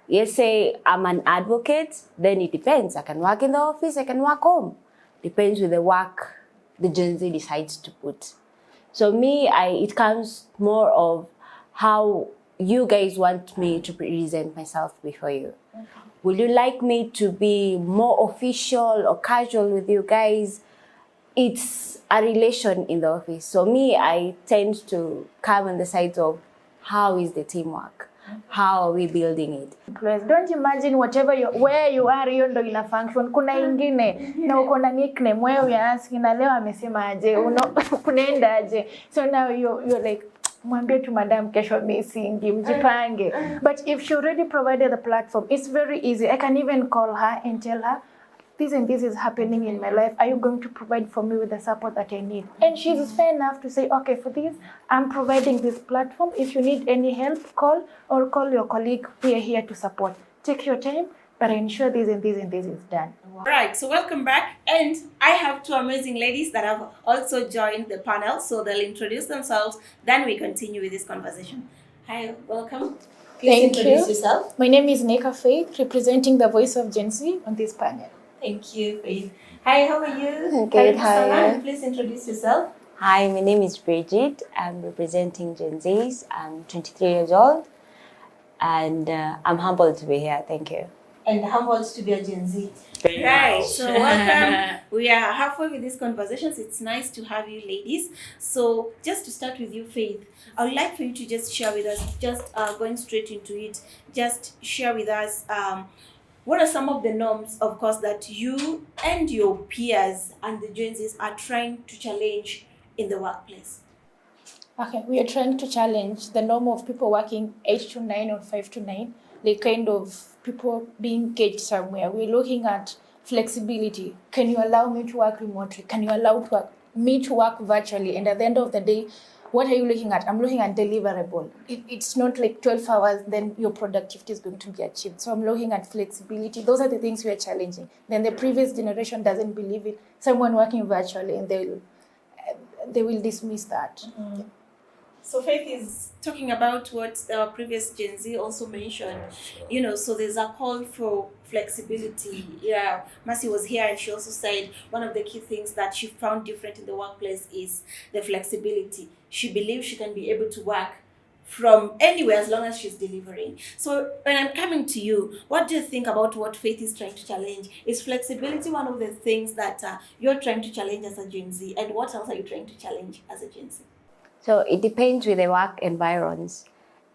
Yes, say I'm an advocate, then it depends. I can work in the office, I can work home. Depends with the work the Gen Z decides to put. So me, it comes more of how you guys want me to present myself before you. Okay. Will you like me to be more official or casual with you guys? It's a relation in the office. So me, I tend to come on the side of how is the teamwork? How are we building it? Don't imagine where you are, hiyo ndo ina function. Kuna ingine na uko na nickname wewe ya asking na leo amesema aje, kunaenda aje. So now you're like, mwambie tu madam kesho mesingi, mjipange. But if she already provided the platform, it's very easy. I can even call her and tell her, this and this is happening in my life. Are you going to provide for me with the support that I need? And she's fair enough to say, okay, for this, I'm providing this platform. If you need any help, call your colleague. We are here to support. Take your time, but ensure this and this and this is done. Wow. Right, so welcome back. And I have two amazing ladies that have also joined the panel. So they'll introduce themselves, then we continue with this conversation. Hi, welcome. Please introduce yourself. My name is Nika Faith, representing the voice of Gen Z on this panel. Thank you, Faith. Hi, how are you? Good, hi. Please introduce yourself. Hi, my name is Bridget. I'm representing Gen Zs. I'm 23 years old. And I'm humbled to be here. Thank you. And humbled to be a Gen Z. Right, so welcome. We are halfway with these conversations. It's nice to have you ladies. So just to start with you, Faith, I would like for you to just share with us, just going straight into it, just share with us what are some of the norms, of course, that you and your peers and the Gen Zs are trying to challenge in the workplace? Okay, we are trying to challenge the norm of people working 8 to 9 or 5 to 9, the kind of people being caged somewhere. We're looking at flexibility. Can you allow me to work remotely? Can you allow me to work virtually? And at the end of the day, what are you looking at? I'm looking at deliverable. It's not like 12 hours, then your productivity is going to be achieved. So I'm looking at flexibility. Those are the things we are challenging. Then the previous generation doesn't believe it. Someone working virtually, and they will dismiss that. Mm-hmm. So Faith is talking about what our previous Gen Z also mentioned, so there's a call for flexibility. Yeah, Mercy was here and she also said one of the key things that she found different in the workplace is the flexibility. She believes she can be able to work from anywhere as long as she's delivering. So when I'm coming to you, what do you think about what Faith is trying to challenge? Is flexibility one of the things that you're trying to challenge as a Gen Z? And what else are you trying to challenge as a Gen Z? So it depends with the work environs.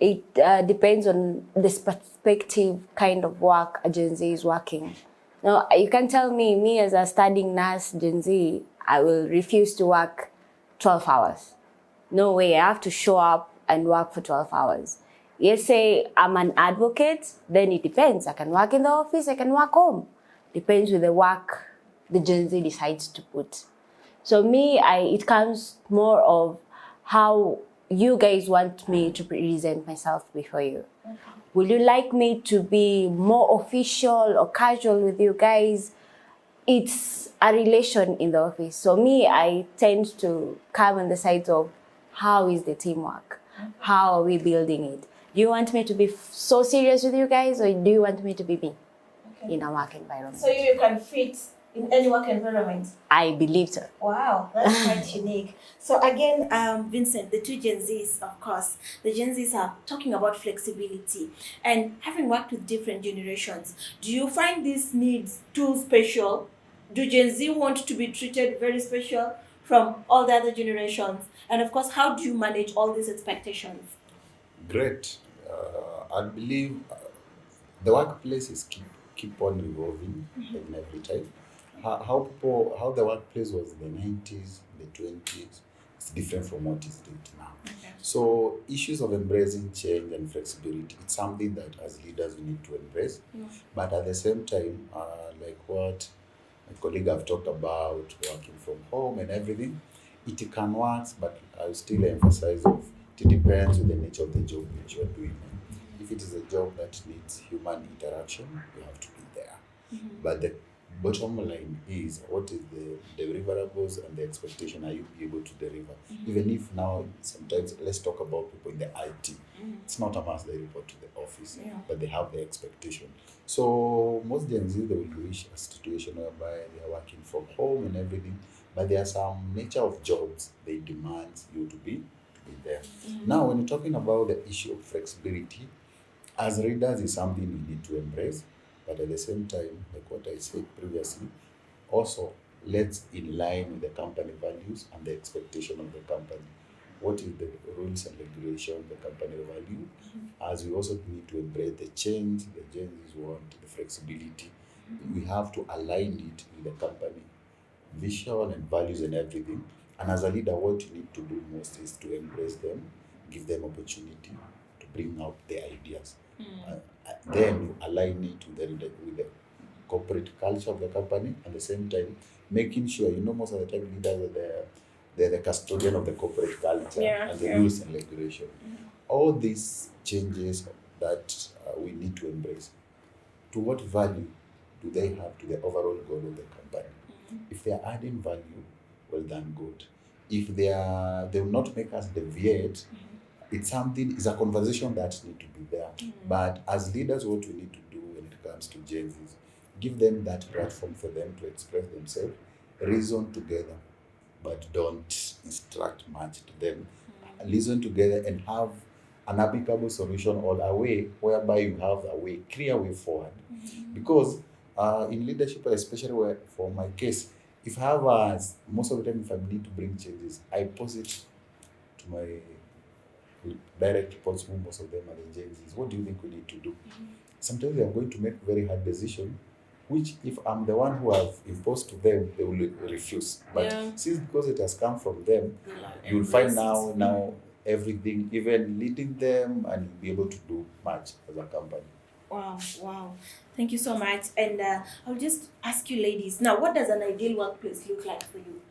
It depends on the perspective kind of work a Gen Z is working. Now, you can tell me as a studying nurse Gen Z, I will refuse to work 12 hours. No way, I have to show up and work for 12 hours. Yes, say I'm an advocate, then it depends. I can work in the office, I can work home. Depends with the work the Gen Z decides to put. So me, it comes more of how you guys want me to present myself before you. Okay. Will you like me to be more official or casual with you guys? It's a relation in the office. So me, I tend to come on the side of how is the teamwork? Okay. How are we building it? Do you want me to be so serious with you guys, or do you want me to be me in a work environment? So you can fit in any work environment? I believe so. Wow, that's quite unique. So again, Vincent, the two Gen Zs, of course, the Gen Zs are talking about flexibility. And having worked with different generations, do you find these needs too special? Do Gen Z want to be treated very special from all the other generations? And of course, how do you manage all these expectations? Great. I believe the workplace is keep on evolving in every time. How the workplace was in the 90s, the 20s, it's different from what is now. Okay. So issues of embracing change and flexibility, it's something that as leaders we need to embrace. Yeah. But at the same time, like what my colleague have talked about, working from home and everything, it can work, but I will still emphasize it depends on the nature of the job which you are doing. If it is a job that needs human interaction, you have to be there. Mm-hmm. But the bottom line is what is the deliverables and the expectation are you able to deliver? Even if now sometimes let's talk about people in the IT. It's not a must they report to the office, but they have the expectation. So most Gen Z they will reach a situation whereby they are working from home and everything, but there are some nature of jobs they demand you to be there. Now when you're talking about the issue of flexibility, as readers is something we need to embrace, but at the same time, like what I said previously, also let's in line with the company values and the expectation of the company. What is the rules and regulations the company value? As we also need to embrace the change, the changes want, the flexibility. We have to align it with the company vision and values and everything. And as a leader, what you need to do most is to embrace them, give them opportunity to bring out their ideas. Then you align it with the corporate culture of the company, at the same time making sure, most of the time leaders are they're the custodian of the corporate culture and the rules and regulation. All these changes that we need to embrace. To what value do they have to the overall goal of the company? If they are adding value, well done, good. If they will not make us deviate, it's a conversation that needs to be there. But as leaders, what we need to do when it comes to Gen Z is give them that platform for them to express themselves, reason together, but don't instruct much to them. Listen together and have an applicable solution or a way whereby you have a clear way forward. Because in leadership, especially for my case, if I have most of the time, if I need to bring changes, I pose it to my direct reports, who most of them are the Gen Zs. What do you think we need to do? Sometimes they are going to make very hard decisions, which if I'm the one who have imposed to them, they will refuse. But since because it has come from them, you will find now everything, even leading them, and you'll be able to do much as a company. Wow. Thank you so much. And I'll just ask you ladies, now what does an ideal workplace look like for you?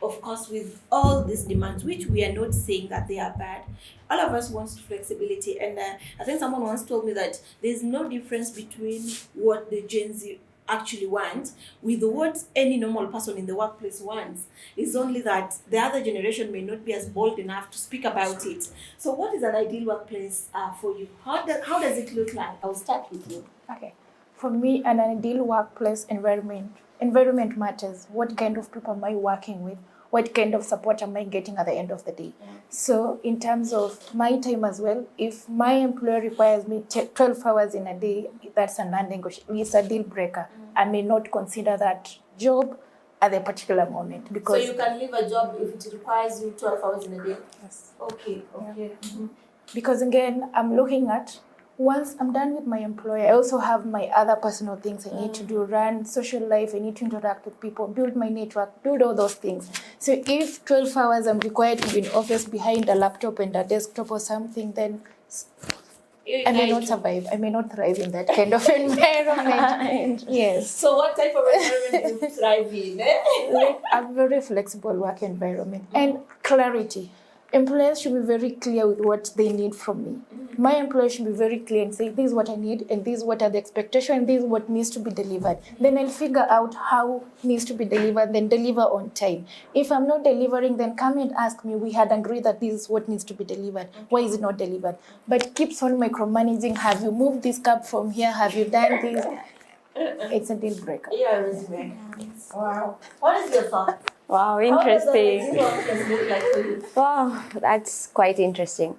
Of course, with all these demands, which we are not saying that they are bad, all of us want flexibility. And I think someone once told me that there's no difference between what the Gen Z actually want with what any normal person in the workplace wants. It's only that the other generation may not be as bold enough to speak about it. So what is an ideal workplace for you? How does it look like? I'll start with you. Okay. For me, an ideal workplace environment matters. What kind of people am I working with? What kind of support am I getting at the end of the day? So in terms of my time as well, if my employer requires me 12 hours in a day, that's a non-negotiable. It's a deal breaker. I may not consider that job at a particular moment. Because so you can leave a job if it requires you 12 hours in a day? Yes. Okay. Because again, I'm looking at, once I'm done with my employer, I also have my other personal things I need to do, run social life, I need to interact with people, build my network, build all those things. So if 12 hours I'm required to be in office behind a laptop and a desktop or something, then I may not survive. I may not thrive in that kind of environment. Yes. So what type of environment do you thrive in? A very flexible work environment and clarity. Employers should be very clear with what they need from me. My employer should be very clear and say, this is what I need, and this is what are the expectations, this is what needs to be delivered. Then I'll figure out how it needs to be delivered, then deliver on time. If I'm not delivering, then come and ask me, we had agreed that this is what needs to be delivered. Why is it not delivered? But keeps on micromanaging, have you moved this cup from here? Have you done this? It's a deal breaker. Yeah, resume. Wow. What is your thought? Wow, interesting. How does the look like for you? Wow, that's quite interesting.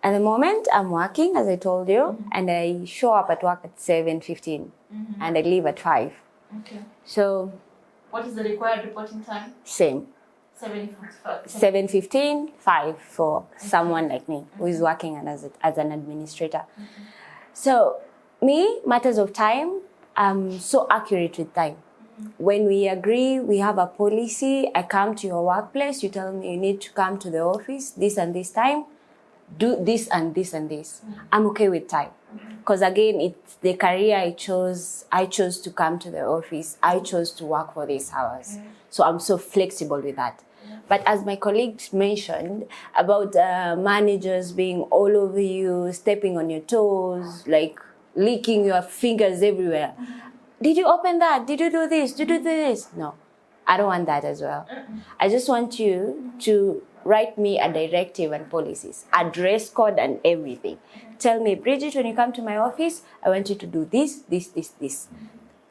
At the moment, I'm working, as I told you, and I show up at work at 7:15, and I leave at 5. Okay. So, What is the required reporting time? same. 7:45. 7:15, 5 for someone like me who is working as an administrator. So, me, matters of time, I'm so accurate with time. When we agree, we have a policy, I come to your workplace, you tell me you need to come to the office this and this time, do this and this and this. I'm okay with time. Because again, it's the career I chose. I chose to come to the office. I chose to work for these hours. So I'm so flexible with that. But as my colleagues mentioned about managers being all over you, stepping on your toes, like licking your fingers everywhere, did you open that? Did you do this? Did you do this? No, I don't want that as well. I just want you to write me a directive and policies, a dress code and everything. Tell me, Bridget, when you come to my office, I want you to do this, this, this, this.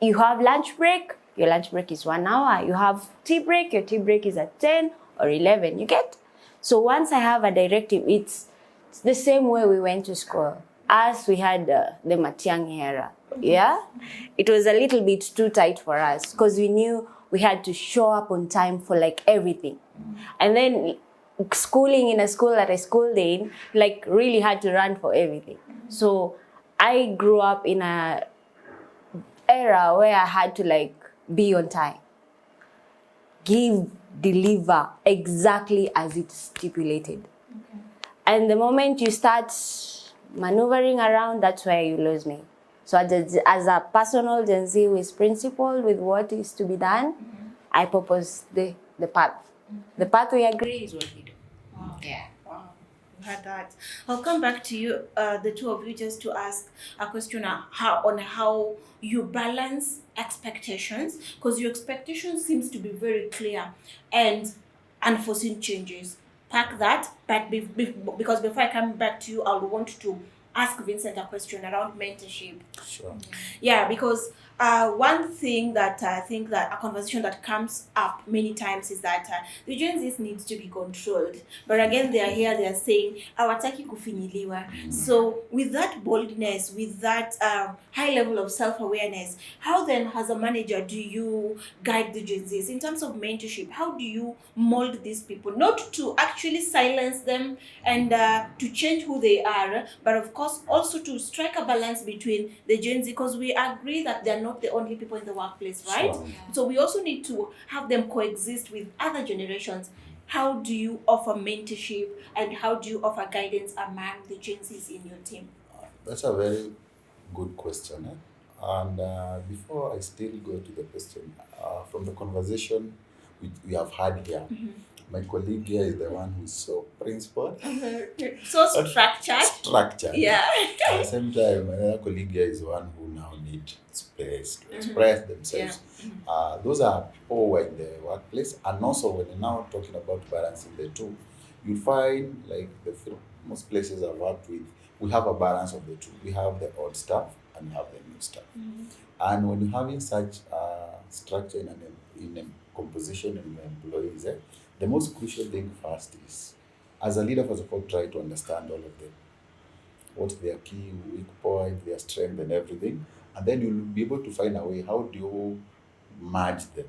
You have lunch break, your lunch break is 1 hour. You have tea break, your tea break is at 10 or 11, you get? So once I have a directive, it's the same way we went to school. As we had the Matiang'i era, yeah? It was a little bit too tight for us because we knew we had to show up on time for like everything. And then schooling in a school that I schooled in, like really had to run for everything. So I grew up in a era where I had to like be on time. Deliver exactly as it's stipulated. Okay. And the moment you start maneuvering around, that's where you lose me. So as a personal Gen Z with principle, with what is to be done, I propose the path. The path we agree is what we do. Wow. Yeah. Wow. You had that. I'll come back to you, the two of you, just to ask a question on how you balance expectations, because your expectation seems to be very clear and unforeseen changes. Pack that, but because before I come back to you, I would want to ask Vincent a question around mentorship. Sure. Yeah, because one thing that I think that a conversation that comes up many times is that the Gen Zs needs to be controlled. But again, they are saying, hawataki kufinyiliwa. So with that boldness, with that high level of self-awareness, how then as a manager do you guide the Gen Zs in terms of mentorship? How do you mold these people? Not to actually silence them and to change who they are, but of course also to strike a balance between the Gen Z, because we agree that they're not the only people in the workplace, right? Sure. So we also need to have them coexist with other generations. How do you offer mentorship and how do you offer guidance among the Gen Zs in your team? That's a very good question. And before I still go to the question, from the conversation we have had here, my colleague here is the one who's so principled. So structured. Yeah. At the same time, another colleague here is the one who now needs space to express themselves. Yeah. Those are people who are in the workplace. And also when you're now talking about balancing the two, you'll find like most places I've worked with, we have a balance of the two. We have the old staff and we have the new staff. And when you're having such structure in a composition in your employees, the most crucial thing first is, as a leader, first of all, try to understand all of them. What's their key weak point, their strength and everything. And then you'll be able to find a way, how do you merge them?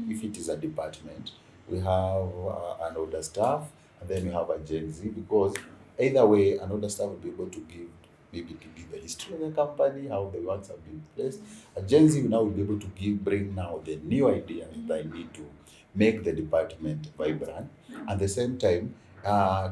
If it is a department, we have an older staff, and then we have a Gen Z, because either way, an older staff will be able to give the history of the company, how the works have been placed. A Gen Z now will be able to bring now the new ideas that I need to make the department vibrant. At the same time,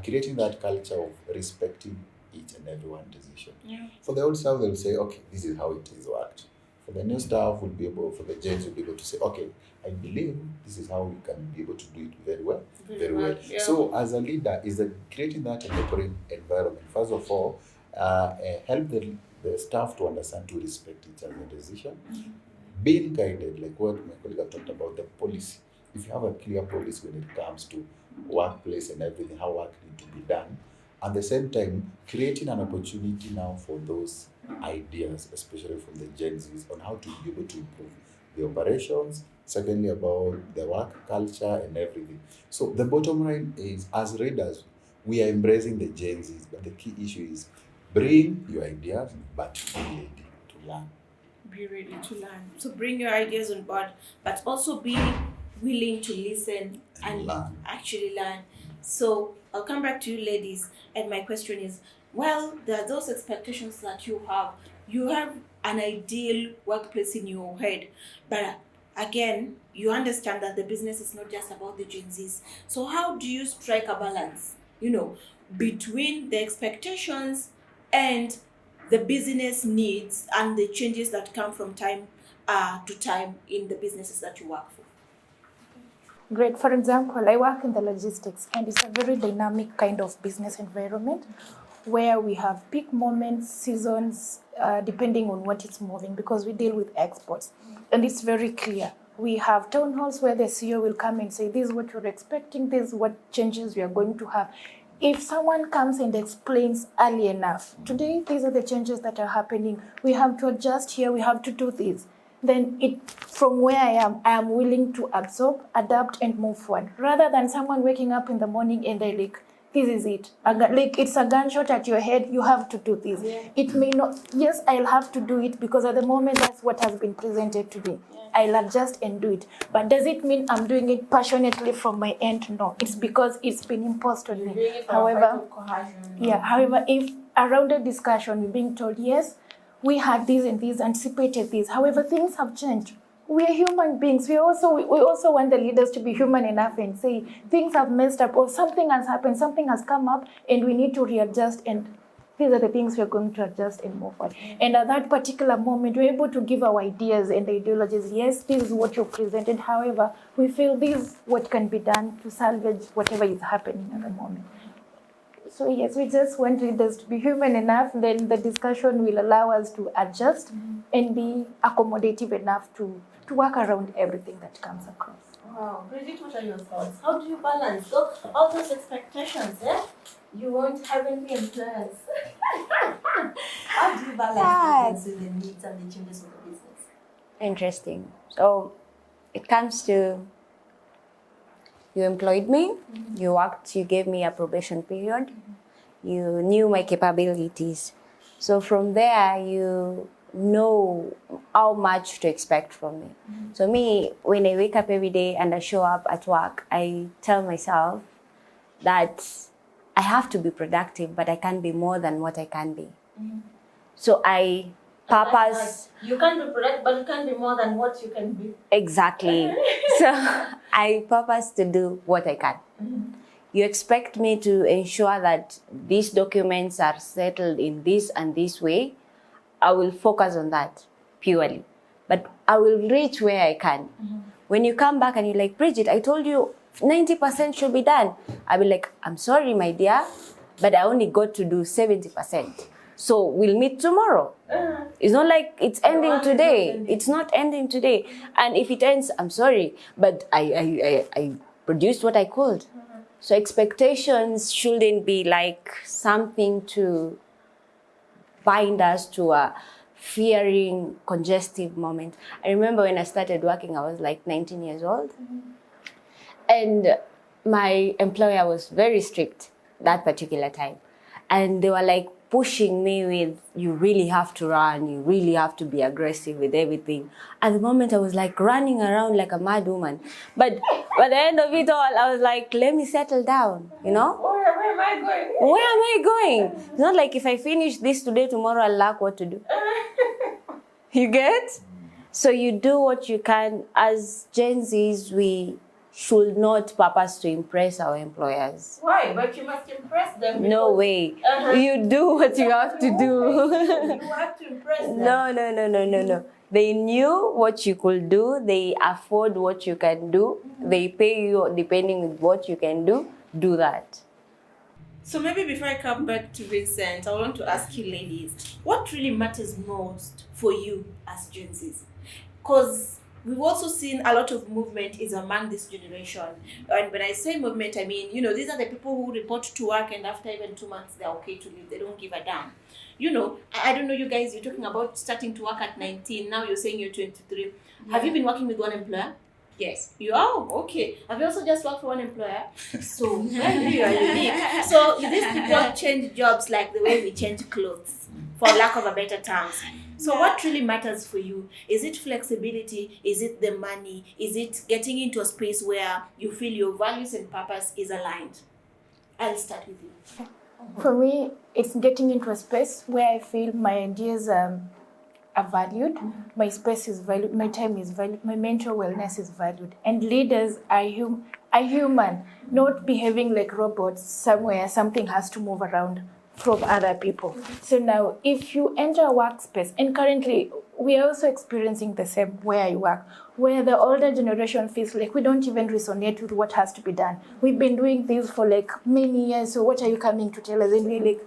creating that culture of respecting each and every one decision. Yeah. For the old staff, they'll say, okay, this is how it is worked. For the new staff, for the Gen Z will be able to say, okay, I believe this is how we can be able to do it very well. Very well. Yeah. So as a leader, is creating that environment. First of all, help the staff to understand, to respect each other's decision. Being guided, like what my colleague talked about, the policy. If you have a clear policy when it comes to workplace and everything, how work needs to be done, at the same time, creating an opportunity now for those ideas, especially from the Gen Zs, on how to be able to improve the operations, secondly about the work culture and everything. So the bottom line is, as readers, we are embracing the Gen Zs, but the key issue is bring your ideas, but be ready to learn. Be ready to learn. So bring your ideas on board, but also be willing to listen and learn. Actually learn. So I'll come back to you ladies, and my question is, well, there are those expectations that you have. You have an ideal workplace in your head, but again, you understand that the business is not just about the Gen Zs. So how do you strike a balance, between the expectations and the business needs and the changes that come from time to time in the businesses that you work for? Great. For example, I work in the logistics and it's a very dynamic kind of business environment where we have peak moments, seasons, depending on what it's moving, because we deal with exports. And it's very clear. We have town halls where the CEO will come and say, this is what you're expecting, this is what changes we are going to have. If someone comes and explains early enough, today, these are the changes that are happening, we have to adjust here, we have to do this, then from where I am willing to absorb, adapt, and move forward. Rather than someone waking up in the morning and they're like, this is it. Like it's a gunshot at your head, you have to do this. Yeah. It may not, yes, I'll have to do it because at the moment that's what has been presented to me. Yeah. I'll adjust and do it. But does it mean I'm doing it passionately from my end? No. It's because it's been imposed on me. However, if around a discussion we're being told, yes, we had this and this, anticipated this. However, things have changed. We are human beings. We also want the leaders to be human enough and say things have messed up or something has happened, something has come up, and we need to readjust. And these are the things we're going to adjust and move on. And at that particular moment, we're able to give our ideas and ideologies. Yes, this is what you presented. However, we feel this is what can be done to salvage whatever is happening at the moment. So yes, we just want leaders to be human enough, then the discussion will allow us to adjust and be accommodative enough to work around everything that comes across. Wow. Bridget, what are your thoughts? How do you balance all those expectations, you won't have any employers? How do you balance the needs and the changes of the business? Interesting. So it comes to, you employed me, you worked, you gave me a probation period, you knew my capabilities. So from there, you know how much to expect from me. So me, when I wake up every day and I show up at work, I tell myself that I have to be productive, but I can't be more than what I can be. So I purpose... You can't be productive, but you can be more than what you can be. Exactly. So I purpose to do what I can. You expect me to ensure that these documents are settled in this and this way. I will focus on that purely, but I will reach where I can. When you come back and you're like, Bridget, I told you 90% should be done. I'll be like, I'm sorry, my dear, but I only got to do 70%. So we'll meet tomorrow. It's not like it's ending today. It's not ending today. And if it ends, I'm sorry, but I produced what I could. So expectations shouldn't be like something to bind us to a fearing, congestive moment. I remember when I started working, I was like 19 years old. And my employer was very strict that particular time. And they were like pushing me with, you really have to run, you really have to be aggressive with everything. At the moment, I was like running around like a mad woman. But by the end of it all, I was like, let me settle down, you know? Where am I going? Where am I going? It's not like if I finish this today, tomorrow I'll lack what to do. You get? So you do what you can. As Gen Zs, we should not purpose to impress our employers. Why? But you must impress them. No way. You do what you have to do. You have to impress them. No. They knew what you could do. They afford what you can do. They pay you depending on what you can do. Do that. So maybe before I come back to Vincent, I want to ask you ladies, what really matters most for you as Gen Zs? Because we've also seen a lot of movement is among this generation. And when I say movement, I mean, these are the people who report to work and after even 2 months, they're okay to leave. They don't give a damn. I don't know, you guys, you're talking about starting to work at 19. Now you're saying you're 23. Yeah. Have you been working with one employer? Yes. You are? Okay. Have you also just worked for one employer? So, maybe you are unique. So, these people change jobs like the way we change clothes, for lack of a better term. So what really matters for you? Is it flexibility? Is it the money? Is it getting into a space where you feel your values and purpose is aligned? I'll start with you. For me, it's getting into a space where I feel my ideas are valued, my space is valued, my time is valued, my mental wellness is valued. And leaders are human, not behaving like robots somewhere something has to move around from other people. So now, if you enter a workspace, and currently we are also experiencing the same where I work, where the older generation feels like we don't even resonate with what has to be done. We've been doing this for like many years, so what are you coming to tell us? And we're like,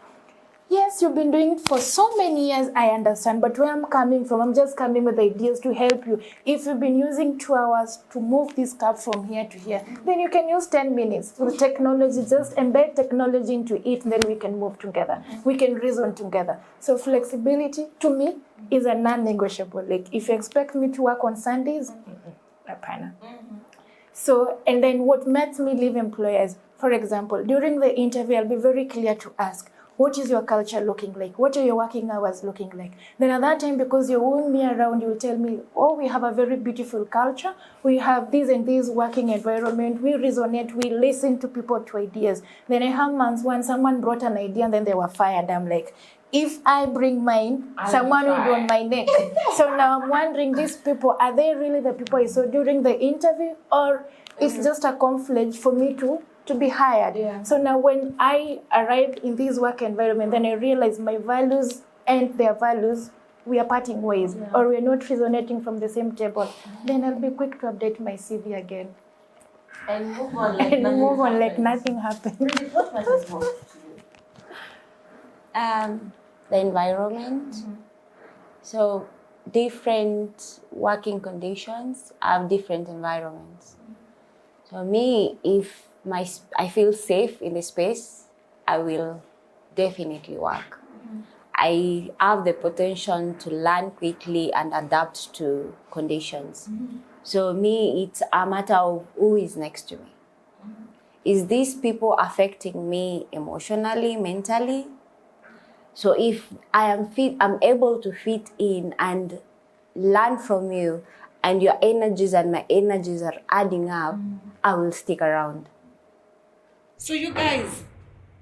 Yes, you've been doing it for so many years, I understand. But where I'm coming from, I'm just coming with ideas to help you. If you've been using 2 hours to move this cup from here to here, then you can use 10 minutes. With technology, just embed technology into it, and then we can move together. We can reason together. So flexibility, to me, is a non-negotiable. Like, if you expect me to work on Sundays, apana. So, and then what makes me leave employers, for example, during the interview, I'll be very clear to ask, what is your culture looking like? What are your working hours looking like? Then at that time, because you're wooing me around, you'll tell me, oh, we have a very beautiful culture. We have this and this working environment. We resonate. We listen to people, to ideas. Then I have months when someone brought an idea and then they were fired. I'm like, if I bring mine, someone will be on my neck. So now I'm wondering, these people, are they really the people I saw during the interview? Or it's just a conflict for me to be hired? Yeah. So now when I arrived in this work environment, then I realized my values and their values, we are parting ways, or we're not resonating from the same table. Then I'll be quick to update my CV again. And move on like And move on like nothing happened. What matters most to you? The environment. So different working conditions have different environments. So me, if I feel safe in the space, I will definitely work. I have the potential to learn quickly and adapt to conditions. So me, it's a matter of who is next to me. Is these people affecting me emotionally, mentally? So if I'm able to fit in and learn from you, and your energies and my energies are adding up, I will stick around. So you guys,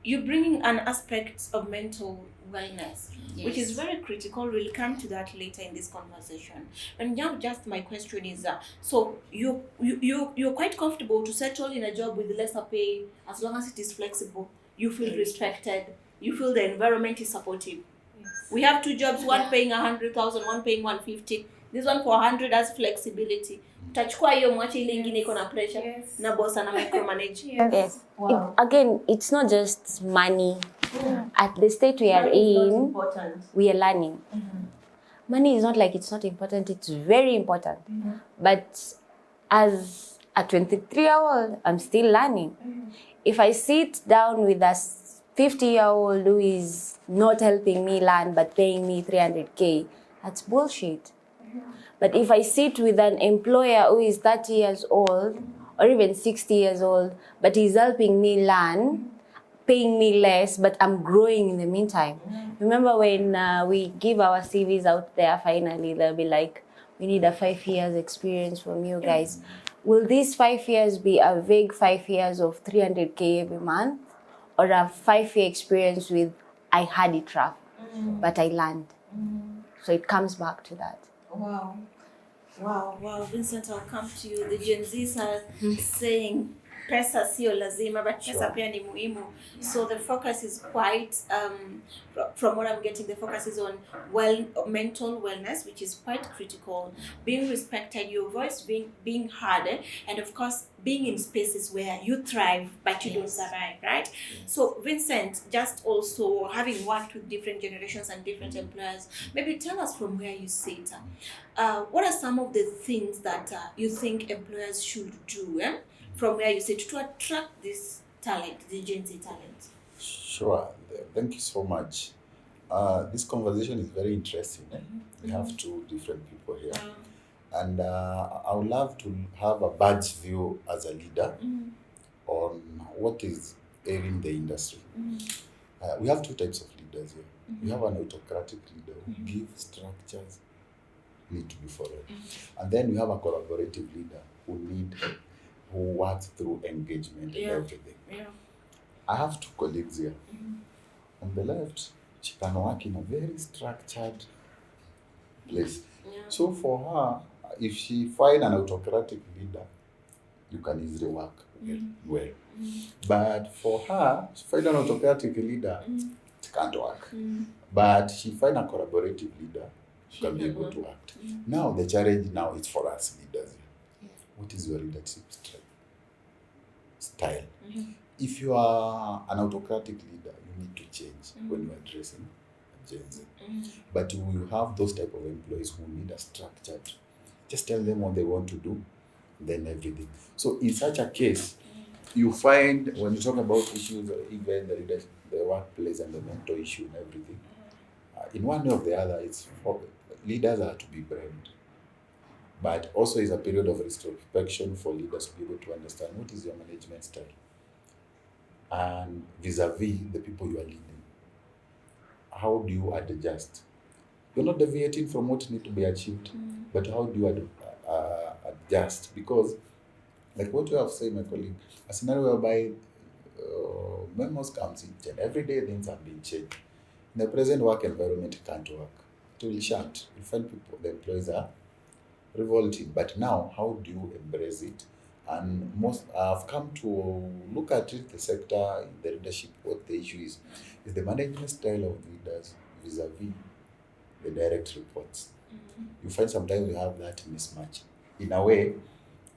you're bringing an aspect of mental wellness, which is very critical. We'll come to that later in this conversation. And now, just my question is, so you're quite comfortable to settle in a job with lesser pay as long as it is flexible. You feel respected. You feel the environment is supportive. Yes. We have 2 jobs, one paying 100,000, one paying 150. This one for 100 has flexibility. Utachukua hiyo mwache ile ingine iko na pressure na boss ana micromanage. Yes. Wow. Again, it's not just money. At the state we are in, we are learning. Money is not like it's not important, it's very important. But as a 23-year-old, I'm still learning. If I sit down with a 50-year-old who is not helping me learn but paying me 300K, that's bullshit. But if I sit with an employer who is 30 years old or even 60 years old, but he's helping me learn, paying me less, but I'm growing in the meantime. Remember when we give our CVs out there, finally, they'll be like, we need a 5 years experience from you guys. Will these 5 years be a vague 5 years of 300K every month? Or a 5-year experience with, I had it rough, but I learned. So it comes back to that. Wow, Vincent, I'll come to you. The Gen Zs are saying pesa sio lazima, but pesa pia ni muhimu. So the focus is quite, from what I'm getting, the focus is on mental wellness, which is quite critical. Being respected, your voice being heard, and of course, being in spaces where you thrive, but you don't survive, right? So Vincent, just also having worked with different generations and different employers, maybe tell us from where you sit. What are some of the things that you think employers should do from where you sit to attract this talent, the Gen Z talent? Sure. Thank you so much. This conversation is very interesting. We have 2 different people here. And I would love to have a bird's view as a leader on what is ailing the industry. We have 2 types of leaders here. We have an autocratic leader who gives structures need to be followed. And then we have a collaborative leader who works through engagement and everything. I have 2 colleagues here. On the left, she can work in a very structured place. So for her, if she find an autocratic leader, you can easily work well. But for her, she find an autocratic leader, it can't work. But she find a collaborative leader, she can be able to act. Now the challenge now is for us leaders. What is your leadership style? if you are an autocratic leader, you need to change when you are addressing Gen Z. But you have those type of employees who need a structured. Just tell them what they want to do, then everything. So in such a case, you find when you talk about issues, even the workplace and the mental issue and everything, in one way or the other, it's for leaders are to be blamed. But also is a period of introspection for leaders to be able to understand what is your management style and vis-a-vis the people you are leading. How do you adjust? You're not deviating from what needs to be achieved, but how do you adjust? Because, like what you have said, my colleague, a scenario whereby memos comes in, and every day things have been changed. In the present work environment, it can't work. It will shut. You find people, the employees are revolting. But now, how do you embrace it? And most I've come to look at it, the sector, the leadership, what the issue is the management style of leaders vis-a-vis the direct reports. You find sometimes you have that mismatch. In a way,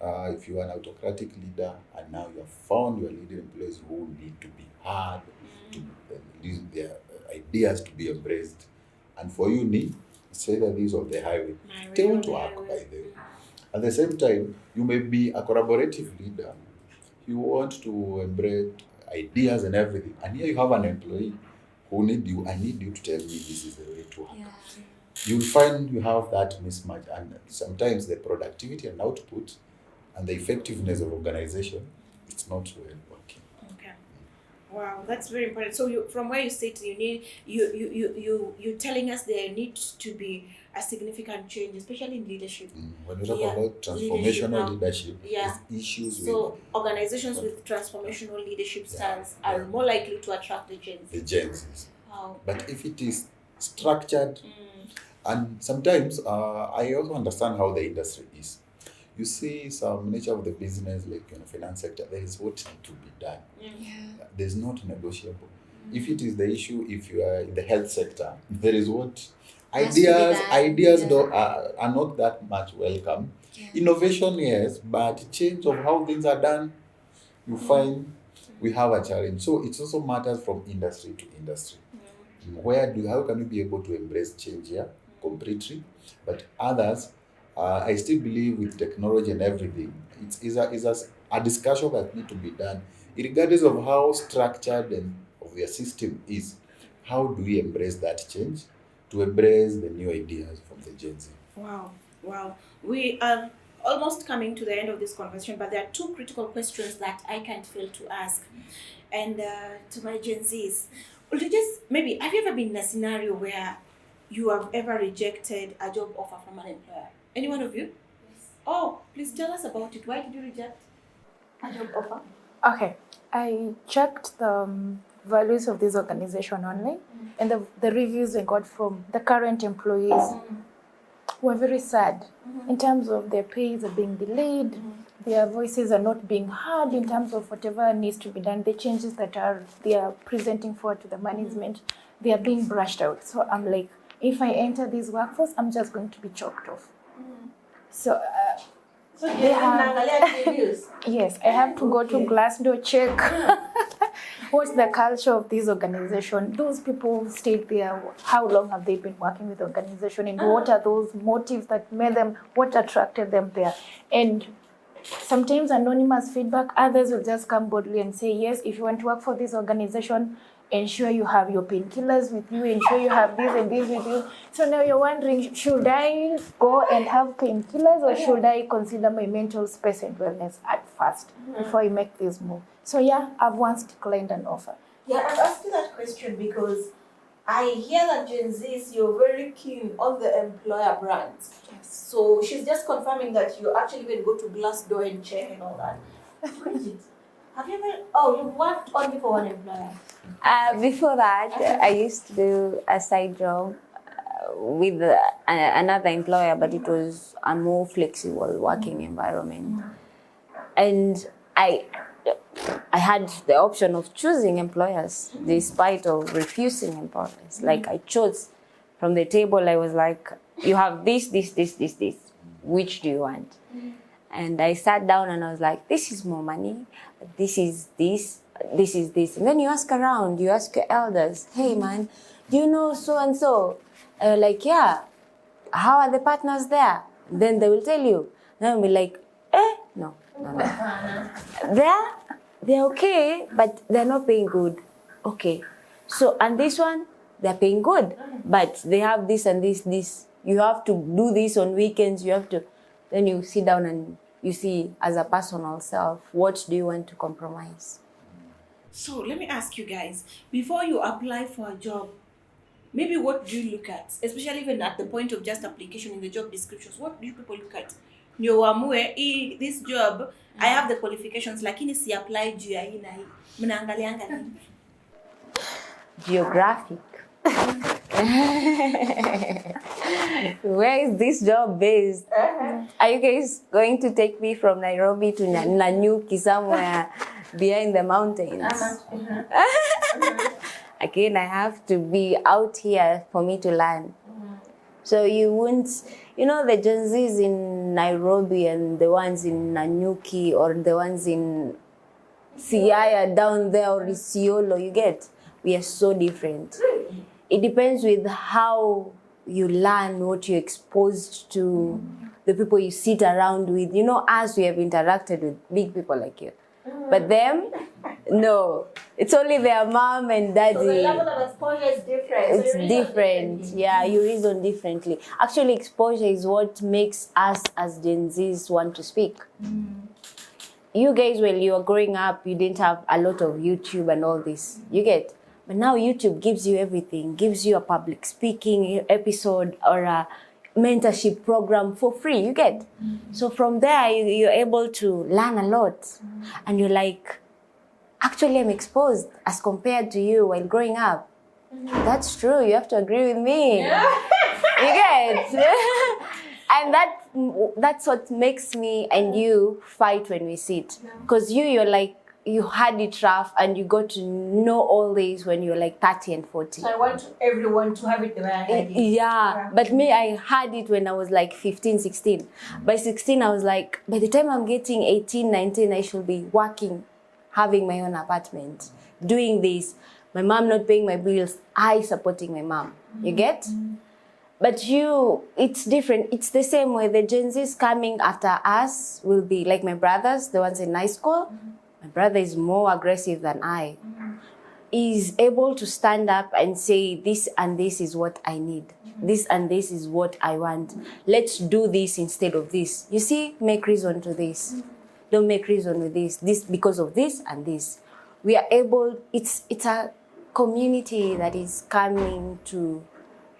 if you are an autocratic leader and now you have found your leading employees who need to be heard, to lead their ideas to be embraced, and for you need say that these are the highway. They won't work by them. At the same time, you may be a collaborative leader. You want to embrace ideas and everything. And here you have an employee who need you. I need you to tell me this is the way to work. Yeah. You'll find you have that mismatch. And sometimes the productivity and output and the effectiveness of organization, it's not well working. Okay. Wow, that's very important. So from where you sit, you're telling us there needs to be a significant change, especially in leadership. When we talk about transformational leadership, issues with organizations with transformational leadership styles are more likely to attract the Gen Z. The Gen Z. Wow. But if it is structured, and sometimes I also understand how the industry is. You see some nature of the business, like finance sector, there is what needs to be done. There's not negotiable. If it is the issue, if you are in the health sector, there is what ideas are not that much welcome. Innovation, yes, but change of how things are done, you find we have a challenge. So it also matters from industry to industry. How can we be able to embrace change here completely? But others, I still believe with technology and everything, it is a discussion that needs to be done, regardless of how structured and of your system is. How do we embrace that change to embrace the new ideas from the Gen Z? Wow. We are almost coming to the end of this conversation, but there are two critical questions that I can't fail to ask. And to my Gen Zs, maybe, have you ever been in a scenario where you have ever rejected a job offer from an employer? Any one of you? Yes. Oh, please tell us about it. Why did you reject a job offer? Okay, I checked the values of this organization online, and the reviews I got from the current employees were very sad in terms of their pays are being delayed, their voices are not being heard in terms of whatever needs to be done, the changes that they are presenting forward to the management, they are being brushed out. So I'm like, if I enter this workforce, I'm just going to be choked off. So they have, yes, I have to go to Glassdoor, check what's the culture of this organization. Those people stayed there, how long have they been working with the organization, and what are those motives that made them, what attracted them there. And sometimes anonymous feedback, others will just come boldly and say, yes, if you want to work for this organization, ensure you have your painkillers with you, ensure you have this and this with you. So now you're wondering, should I go and have painkillers, or should I consider my mental space and wellness at first before I make this move? So I've once declined an offer. I'm asking that question because I hear that Gen Zs, you're very keen on the employer brands. Yes. So she's just confirming that you actually will go to Glassdoor and check and all that. Bridget, have you ever, you've worked only for one employer? Before that, I used to do a side job with another employer, but it was a more flexible working environment. And I had the option of choosing employers despite of refusing employers. Like I chose from the table, I was like, you have this. Which do you want? And I sat down and I was like, this is more money, this is this. this is this. And then you ask around, you ask your elders, hey man, do you know so and so? Like, yeah, how are the partners there? Then they will tell you. Then we'll be like, no. They're okay, but they're not paying good. Okay. So, and this one, they're paying good, but they have this and this. You have to do this on weekends. You have to, then you sit down and you see as a personal self, what do you want to compromise? So let me ask you guys, before you apply for a job, maybe what do you look at? Especially even at the point of just application in the job descriptions, what do you people look at? Ndio uamue, this job, I have the qualifications, lakini si apply juu ya hii na hii. Mnaangalianga nini? Geographic. Where is this job based? Are you guys going to take me from Nairobi to Nanyuki somewhere behind the mountains? Again, I have to be out here for me to learn. So you won't, the Gen Zs in Nairobi and the ones in Nanyuki or the ones in Siaya down there or Isiolo, you get? We are so different. It depends with how you learn, what you're exposed to, the people you sit around with. Us, we have interacted with big people like you. But them, no. It's only their mom and daddy. So the level of exposure is different. It's different. Yeah, you reason differently. Actually, exposure is what makes us as Gen Zs want to speak. You guys, when you were growing up, you didn't have a lot of YouTube and all this. You get? But now YouTube gives you everything. Gives you a public speaking episode or a mentorship program for free. You get? So from there, you're able to learn a lot. And you're like, actually, I'm exposed as compared to you while growing up. That's true. You have to agree with me. You get? And that's what makes me and you fight when we sit. Because you're like, you had it rough and you got to know all this when you're like 30 and 40. So I want everyone to have it the way I had it. Yeah. But me, I had it when I was like 15, 16. By 16, I was like, by the time I'm getting 18, 19, I should be working, having my own apartment, doing this. My mom not paying my bills, I supporting my mom. You get? But it's different. It's the same way. The Gen Zs coming after us will be like my brothers, the ones in high school. My brother is more aggressive than I. He's able to stand up and say, this and this is what I need. This and this is what I want. Let's do this instead of this. You see, make reason to this. Don't make reason with this. This because of this and this. We are able, it's a community that is coming to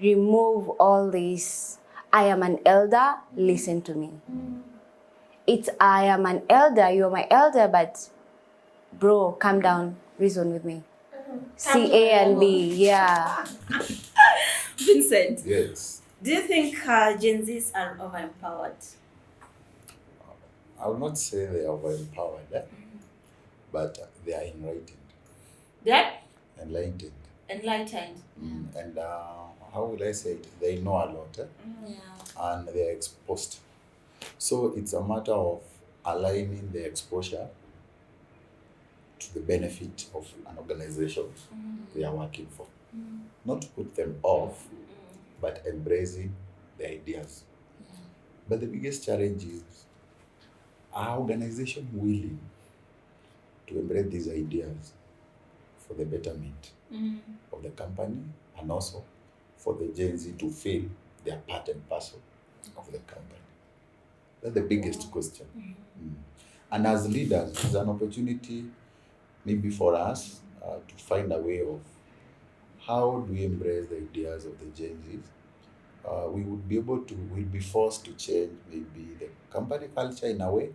remove all this. I am an elder, listen to me. It's I am an elder, you're my elder, but bro, calm down, reason with me. C, A, and B, yeah. Vincent, Yes. do you think Gen Zs are over-empowered? I would not say they are over-empowered, but they are enlightened. They're Enlightened. enlightened. And how would I say it? They know a lot and they are exposed. So it's a matter of aligning the exposure to the benefit of an organization they are working for. Not to put them off, but embracing the ideas. But the biggest challenge is, are organization willing to embrace these ideas for the betterment of the company and also for the Gen Z to feel they are part and parcel of the company? That's the biggest question. And as leaders, it's an opportunity maybe for us to find a way of how do we embrace the ideas of the Gen Zs. We'll be forced to change maybe the company culture in a way,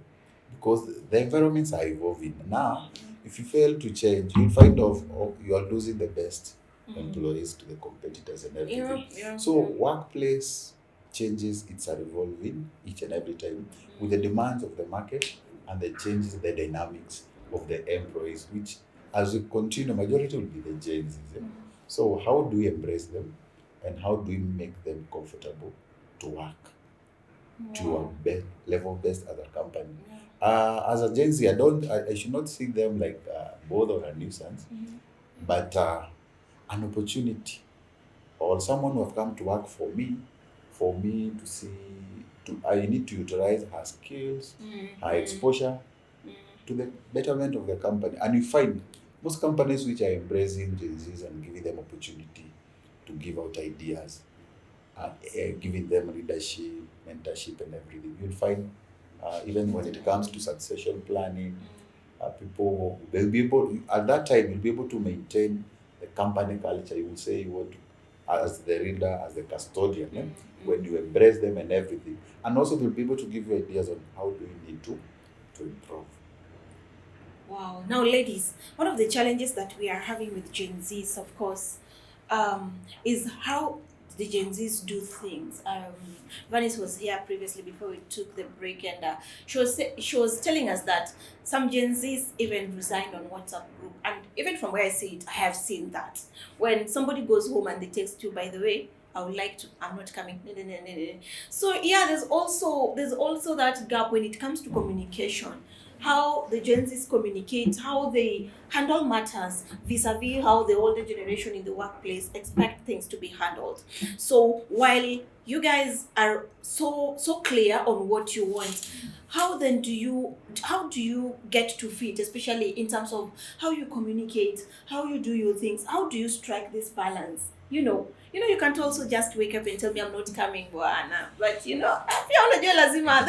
because the environments are evolving. Now, if you fail to change, you'll find you are losing the best employees to the competitors and everything. So workplace changes, it's evolving each and every time with the demands of the market and the changes, the dynamics of the employees, which as we continue, majority will be the Gen Zs. So how do we embrace them and how do we make them comfortable to work? to a level best other company. As a Gen Z, I should not see them like both or a nuisance, but an opportunity, or someone who have come to work for me to see, I need to utilize her skills, her exposure to the betterment of the company. And you find most companies which are embracing Gen Zs and giving them opportunity to give out ideas, giving them leadership, mentorship, and everything. You'll find even when it comes to succession planning, people will be able, at that time, you'll be able to maintain the company culture. You will say you want to, as the leader, as the custodian, when you embrace them and everything. And also they'll be able to give you ideas on how do you need to improve. Wow. Now, ladies, one of the challenges that we are having with Gen Zs, of course, is how the Gen Zs do things. Vanice was here previously before we took the break, and she was telling us that some Gen Zs even resigned on WhatsApp group. And even from where I see it, I have seen that. When somebody goes home and they text you, by the way, I would like to, I'm not coming. So yeah, there's also that gap when it comes to communication. How the Gen Zs communicate, how they handle matters vis-a-vis how the older generation in the workplace expect things to be handled. So while you guys are so clear on what you want, how do you get to fit, especially in terms of how you communicate, how you do your things, how do you strike this balance? You can't also just wake up and tell me I'm not coming, Bwana. But the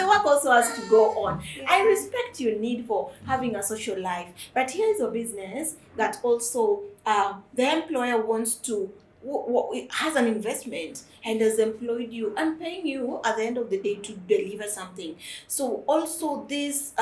work also has to go on. I respect your need for having a social life, but here is a business that also the employer wants to has an investment and has employed you and paying you at the end of the day to deliver something. So also this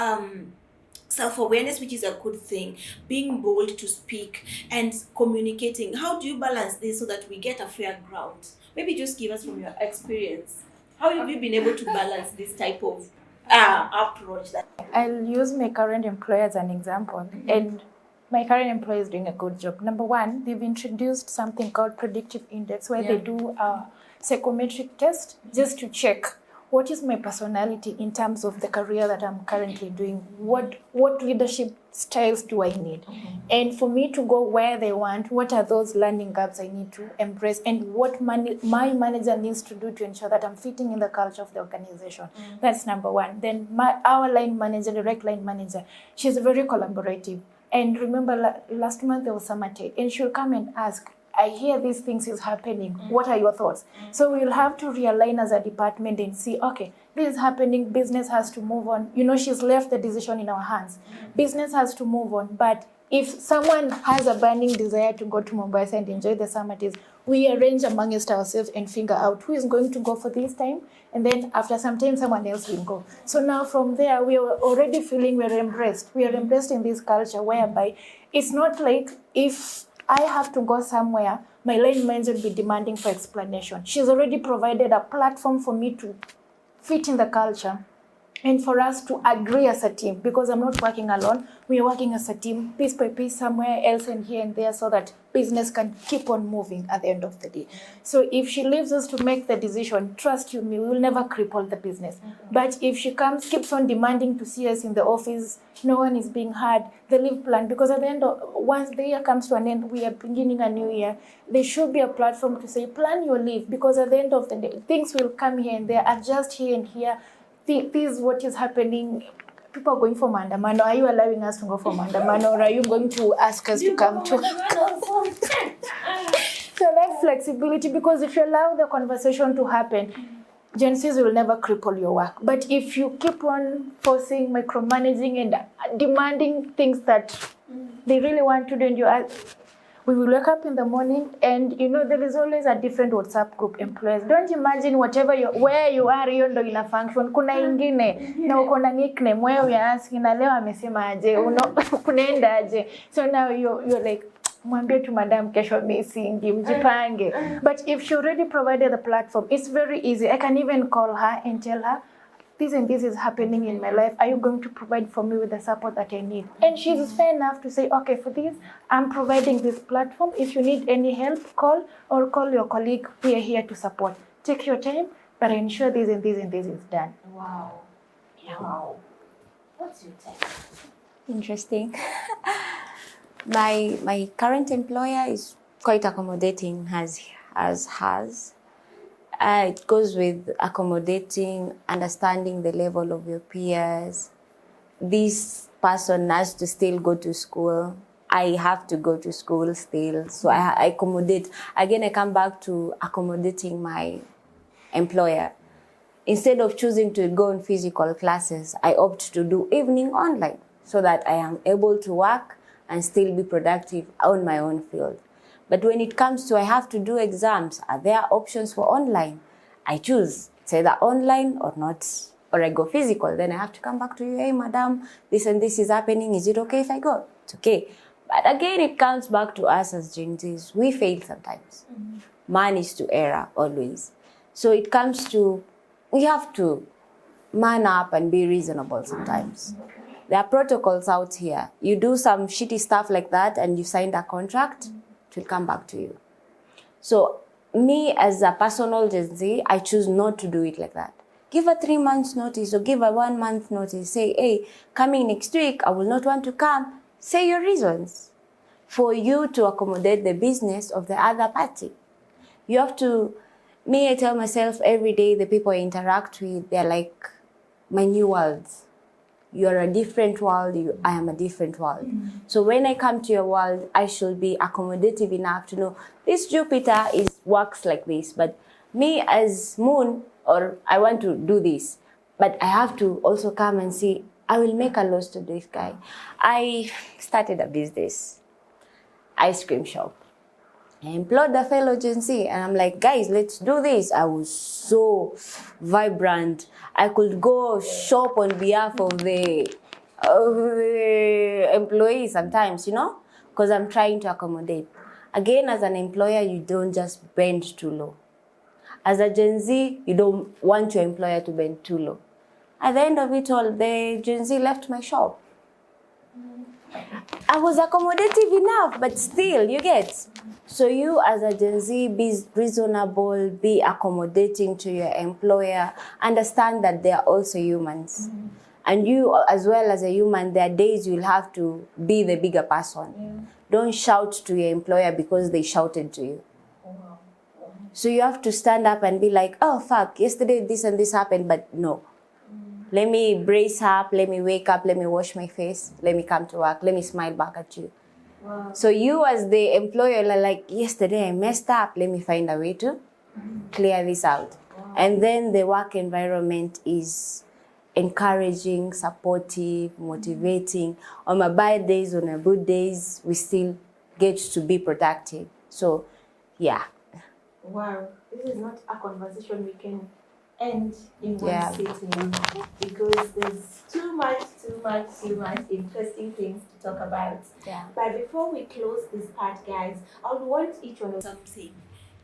self-awareness, which is a good thing, being bold to speak and communicating. How do you balance this so that we get a fair ground? Maybe just give us from your experience. How have you been able to balance this type of approach? I'll use my current employer as an example. And my current employer is doing a good job. Number one, they've introduced something called predictive index, where they do a psychometric test just to check what is my personality in terms of the career that I'm currently doing. What leadership styles do I need? And for me to go where they want, what are those learning gaps I need to embrace, and what my manager needs to do to ensure that I'm fitting in the culture of the organization. That's number one. Then our line manager, direct line manager, she's very collaborative. And remember, last month there was summer take, and she'll come and ask, I hear these things is happening. What are your thoughts? So we'll have to realign as a department and see, okay, this is happening. Business has to move on. She's left the decision in our hands. Business has to move on. But if someone has a burning desire to go to Mombasa and enjoy the summer days, we arrange amongst ourselves and figure out who is going to go for this time. And then after some time, someone else will go. So now from there, we are already feeling we're embraced. We are embraced in this culture whereby it's not like if I have to go somewhere, my line manager will be demanding for explanation. She's already provided a platform for me to fit in the culture and for us to agree as a team, because I'm not working alone. We are working as a team, piece by piece, somewhere else and here and there, so that business can keep on moving at the end of the day. So if she leaves us to make the decision, trust you me, we will never cripple the business. But if she keeps on demanding to see us in the office, no one is being heard, the leave plan, because at the end of, once the year comes to an end, we are beginning a new year, there should be a platform to say, plan your leave, because at the end of the day, things will come here and there, adjust here and here. This is what is happening. People are going for mandamano. Are you allowing us to go for mandamano, or are you going to ask us to come to? So that's flexibility, because if you allow the conversation to happen, Gen Zs will never cripple your work. But if you keep on forcing, micromanaging, and demanding things that they really want to do, and you ask, we will wake up in the morning and, there is always a different WhatsApp group employees. Don't imagine where you are, hiyo ndo ina function. Kuna ingine, na uko na nickname, where we are asking, na leo amesema aje, kunaenda aje. So now you're like, mwambie tu madam kesho misingi, mjipange. But if she already provided the platform, it's very easy. I can even call her and tell her, this and this is happening in my life. Are you going to provide for me with the support that I need? And she's fair enough to say, okay, for this, I'm providing this platform. If you need any help, call your colleague. We are here to support. Take your time. but ensure this and this and this is done. Wow. Yeah. Wow. What's your take? Interesting. My current employer is quite accommodating, has. It goes with accommodating, understanding the level of your peers. This person has to still go to school. I have to go to school still. So I accommodate. Again, I come back to accommodating my employer. Instead of choosing to go in physical classes, I opt to do evening online so that I am able to work and still be productive on my own field. But when it comes to I have to do exams, are there options for online? I choose. It's either online or not, or I go physical. Then I have to come back to you, hey, madam, this and this is happening. Is it okay if I go? It's okay. But again, it comes back to us as Gen Zs. We fail sometimes. Man is to error always. So it comes to, we have to man up and be reasonable sometimes. There are protocols out here. You do some shitty stuff like that and you signed a contract, it will come back to you. So me as a personal Gen Z, I choose not to do it like that. Give a 3 months notice or give a 1 month notice. Say, hey, coming next week, I will not want to come. Say your reasons for you to accommodate the business of the other party. You have to, I tell myself every day, the people I interact with, they're like my new worlds. You're a different world, I am a different world. So when I come to your world, I should be accommodative enough to know this Jupiter works like this, but me as Moon, or I want to do this, but I have to also come and see, I will make a loss to this guy. I started a business, ice cream shop. I employed a fellow Gen Z and I'm like, guys, let's do this. I was so vibrant. I could go shop on behalf of the employees sometimes, because I'm trying to accommodate. Again, as an employer, you don't just bend too low. As a Gen Z, you don't want your employer to bend too low. At the end of it all, the Gen Z left my shop. I was accommodative enough, but still, you get. So you as a Gen Z, be reasonable, be accommodating to your employer, understand that they are also humans. And you as well as a human, there are days you'll have to be the bigger person. Don't shout to your employer because they shouted to you. So you have to stand up and be like, oh fuck, yesterday this and this happened, but no. Let me brace up, let me wake up, let me wash my face, let me come to work, let me smile back at you. Wow. So you as the employer are like, yesterday I messed up, let me find a way to clear this out. Wow. And then the work environment is encouraging, supportive, motivating. On my bad days, on my good days, we still get to be productive. So, yeah. Wow, this is not a conversation we can end in one Yeah. sitting because there's too much interesting things to talk about. Yeah. But before we close this part, guys, I would want each one of something.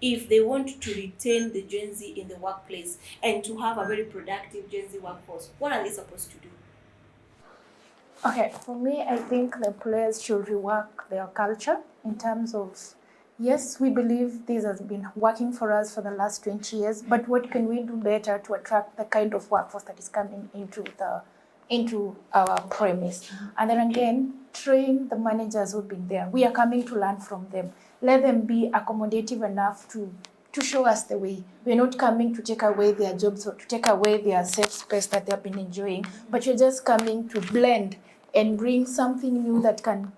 If they want to retain the Gen Z in the workplace and to have a very productive Gen Z workforce, what are they supposed to do? Okay, for me, I think the employers should rework their culture in terms of, yes, we believe this has been working for us for the last 20 years, but what can we do better to attract the kind of workforce that is coming into our premise? And then again, train the managers who've been there. We are coming to learn from them. Let them be accommodative enough to show us the way. We're not coming to take away their jobs or to take away their safe space that they've been enjoying, but you're just coming to blend and bring something new that can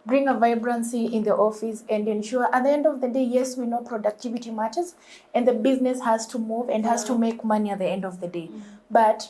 bring a vibrancy in the office and ensure at the end of the day, yes, we know productivity matters and the business has to move and has to make money at the end of the day. But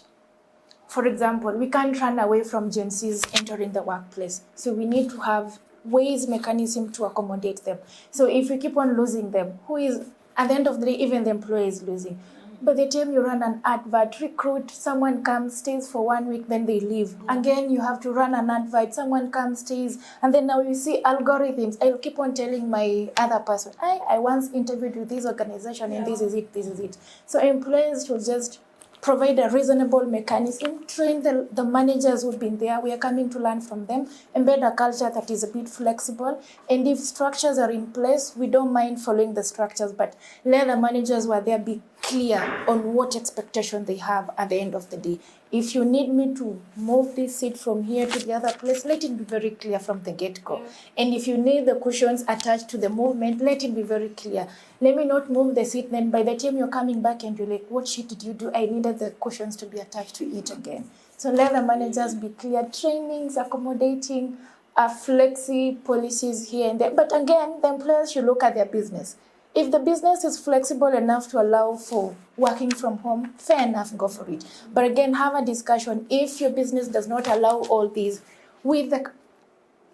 for example, we can't run away from Gen Zs entering the workplace. So we need to have ways, mechanism to accommodate them. So if we keep on losing them, who is, at the end of the day, even the employee is losing. By the time you run an advert, recruit, someone comes, stays for 1 week, then they leave. Again, you have to run an advert, someone comes, stays, and then now you see algorithms. I'll keep on telling my other person, I once interviewed with this organization and this is it. So employers should just provide a reasonable mechanism, train the managers who've been there. We are coming to learn from them, embed a culture that is a bit flexible. And if structures are in place, we don't mind following the structures, but let the managers who are there be clear on what expectation they have at the end of the day. If you need me to move this seat from here to the other place, let it be very clear from the get-go. And if you need the cushions attached to the movement, let it be very clear. Let me not move the seat, then by the time you're coming back and you're like, what shit did you do? I needed the cushions to be attached to it again. So let the managers be clear. Trainings, accommodating, flexi policies here and there. But again, the employers should look at their business. If the business is flexible enough to allow for working from home, fair enough, go for it. But again, have a discussion. If your business does not allow all these,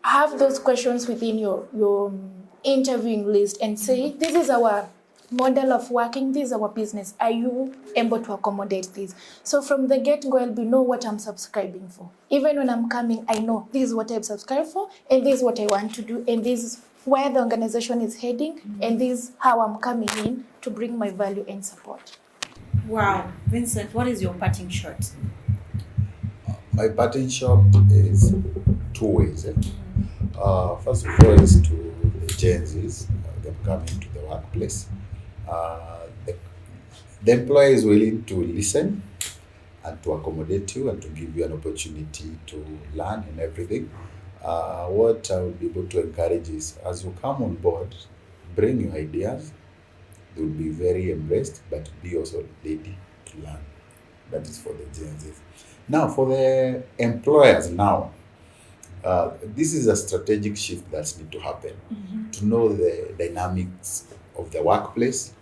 have those questions within your interviewing list and say, this is our model of working, this is our business. Are you able to accommodate this? So from the get-go, I'll know what I'm subscribing for. Even when I'm coming, I know this is what I've subscribed for, and this is what I want to do, and this is where the organization is heading, and this is how I'm coming in to bring my value and support. Wow. Vincent, what is your parting shot? My parting shot is two ways. First of all is to the Gen Zs, them coming to the workplace. The employer is willing to listen and to accommodate you and to give you an opportunity to learn and everything. What I would be able to encourage is, as you come on board, bring your ideas. They will be very embraced, but be also ready to learn. That is for the Gen Zs. Now, for the employers now, this is a strategic shift that needs to happen to know the dynamics of the workplace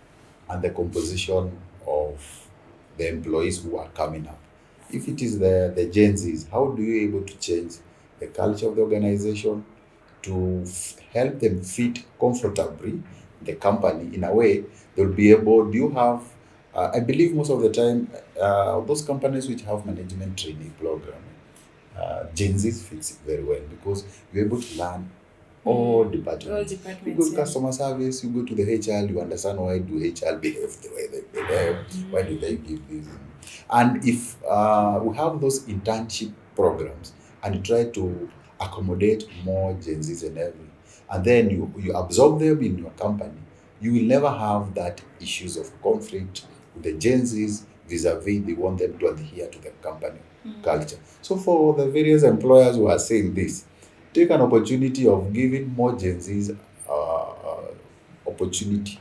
and the composition of the employees who are coming up. If it is the Gen Zs, how do you able to change the culture of the organization to help them fit comfortably in the company in a way they'll be able, do you have, I believe most of the time, those companies which have management training program, Gen Zs fits it very well because you're able to learn all departments. You go to customer service, you go to the HR, you understand why do HR behave the way they behave, why do they give this. And if we have those internship programs and you try to accommodate more Gen Zs and everything, and then you absorb them in your company, you will never have that issues of conflict with the Gen Zs vis-a-vis they want them to adhere to the company culture. So for the various employers who are saying this, take an opportunity of giving more Gen Zs opportunity,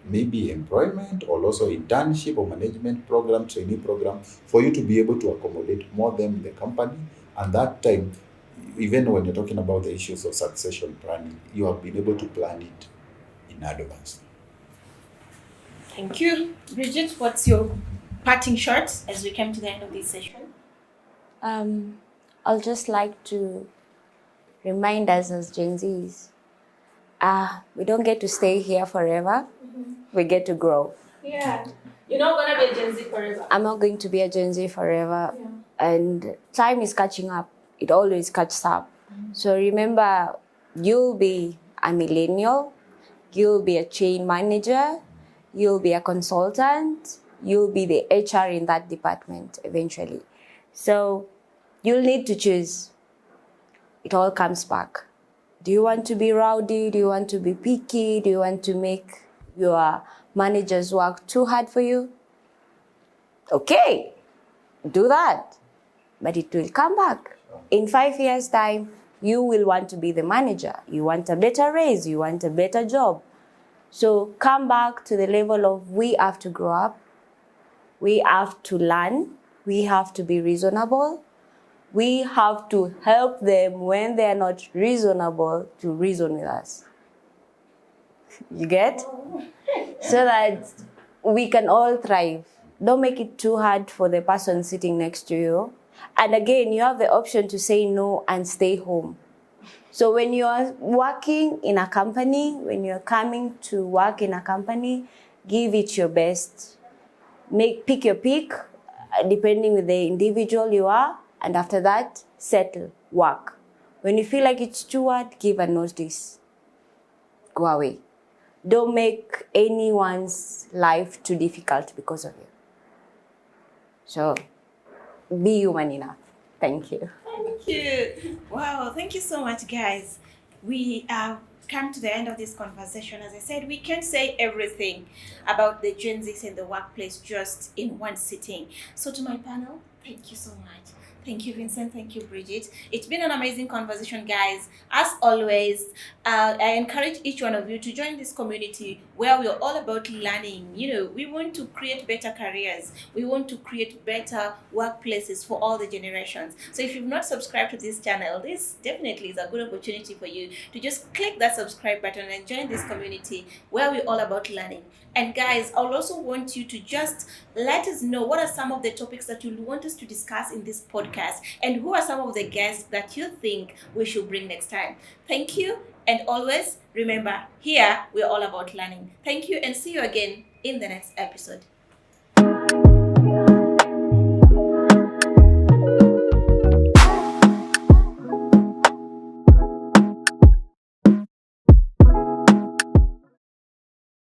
maybe employment or also internship or management program, training program, for you to be able to accommodate more them in the company. And that time, even when you're talking about the issues of succession planning, you have been able to plan it in advance. Thank you. Bridget, what's your parting shot as we come to the end of this session? I'll just like to remind us as Gen Zs, we don't get to stay here forever. We get to grow. Yeah. You're not going to be a Gen Z forever. I'm not going to be a Gen Z forever. Yeah. And time is catching up. It always catches up. So remember, you'll be a millennial, you'll be a chain manager, you'll be a consultant, you'll be the HR in that department eventually. So you'll need to choose. It all comes back. Do you want to be rowdy? Do you want to be picky? Do you want to make your managers work too hard for you? Okay, do that. But it will come back. In 5 years' time, you will want to be the manager. You want a better raise. You want a better job. So come back to the level of we have to grow up. We have to learn. We have to be reasonable. We have to help them when they are not reasonable to reason with us. You get? So that we can all thrive. Don't make it too hard for the person sitting next to you. And again, you have the option to say no and stay home. So when you are working in a company, when you're coming to work in a company, give it your best. Pick your pick, depending with the individual you are. And after that, settle, work. When you feel like it's too hard, give a notice. Go away. Don't make anyone's life too difficult because of you. So, be human enough. Thank you. Thank you. Wow, thank you so much, guys. We are come to the end of this conversation. As I said, we can't say everything about the Gen Zs in the workplace just in one sitting. So to my panel, thank you so much. Thank you, Vincent. Thank you, Bridget. It's been an amazing conversation, guys. As always, I encourage each one of you to join this community where we're all about learning. You know, we want to create better careers. We want to create better workplaces for all the generations. So if you've not subscribed to this channel, this definitely is a good opportunity for you to just click that subscribe button and join this community where we're all about learning. And guys, I'll also want you to just let us know what are some of the topics that you want us to discuss in this podcast, and who are some of the guests that you think we should bring next time. Thank you, and always remember, here we're all about learning. Thank you, and see you again in the next episode.